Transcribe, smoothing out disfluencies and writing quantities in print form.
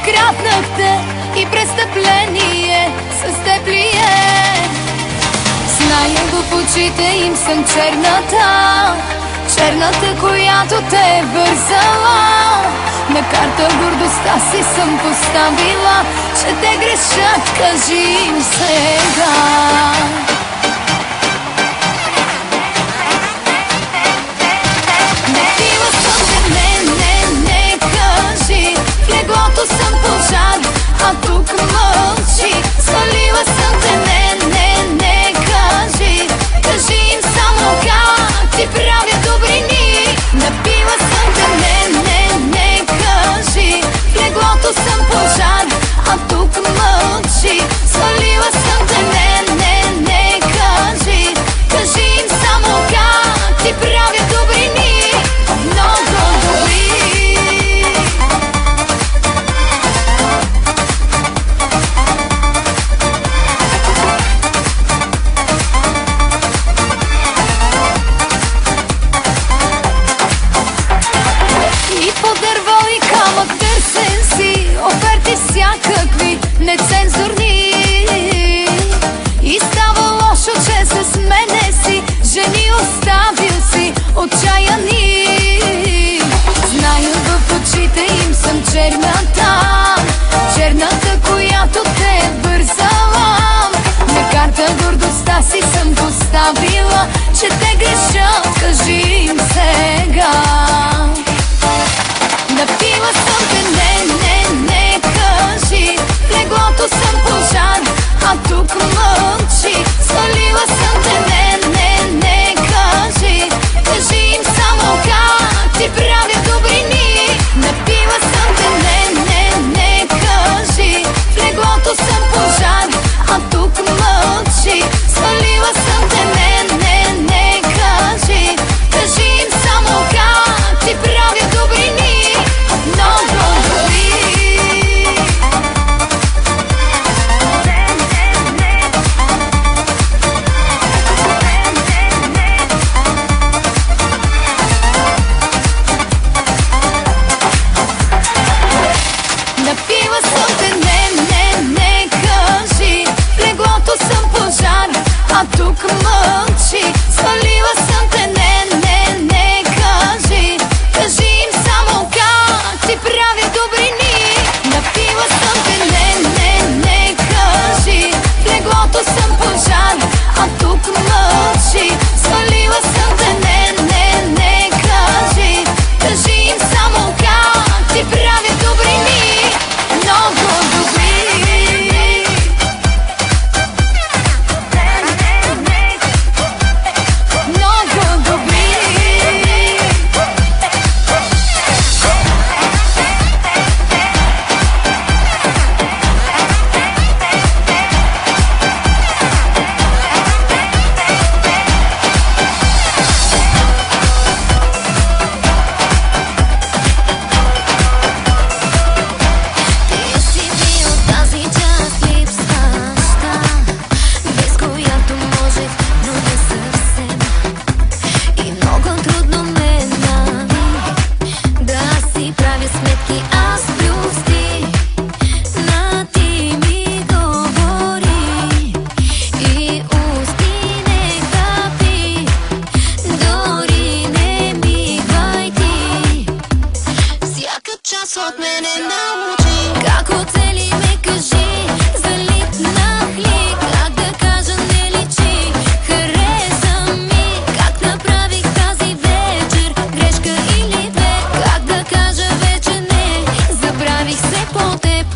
Откраднахте и престъпление с теб ли е? Зная в очите им съм черната, черната, която те е вързала. На карта гордостта си съм поставила, че те грешат, кажи им сега. Напила съм те, не, кажи. В леглото съм пожар, а тук мълчи. Свалила съм те, не, кажи. Кажи им само как ти правя добрини. Напила съм те, не, кажи. В леглото съм пожар, а тук мълчи. Свалила съм те, не, кажи. Кажи им само как ти правя добрини. Много добри. И по дърво и камък търсен си, оферти всякакви, нецензурни. И става лошо, че с мене си жени оставил си отчаяни. Знаю в очите им съм черната, черната, която те е вързала. На карта гордостта си съм поставила, че те грешат, кажи им сега. Напила съм те, не, кажи. В леглото съм пожар, а тук мълчи. Свалила съм те, не, кажи. Кажи им само как ти правя добрини. Напила съм те, не, кажи. В леглото съм пожар, а тук мълчи. Свалила съм те, не, кажи. Кажи им само как ти правя добрини. Много добри. Напила съм те, не, кажи. В леглото съм пожар, а тук мълчи. Свалила съм те, не, кажи. Кажи им само как ти правя добрини. Напила съм те, не, кажи. В леглото съм пожар, а тук мълчи. Свалила съм те, не, кажи. Кажи им само как ти правя добрини. Много добри. Много добри. Ти си бил тази част липсваща, без която можех, но не съвсем. И много трудно ме нави да си правя сметки аз плюс ти. На ти ми говори и усти не капи, дори не мигай ти. Всяка част от мене научи как оцели ме, кажи. Залитнах ли, как да кажа не личи. Хареса ми как направих тази вечер, грешка или две. Как да кажа вече не, забравих се по теб.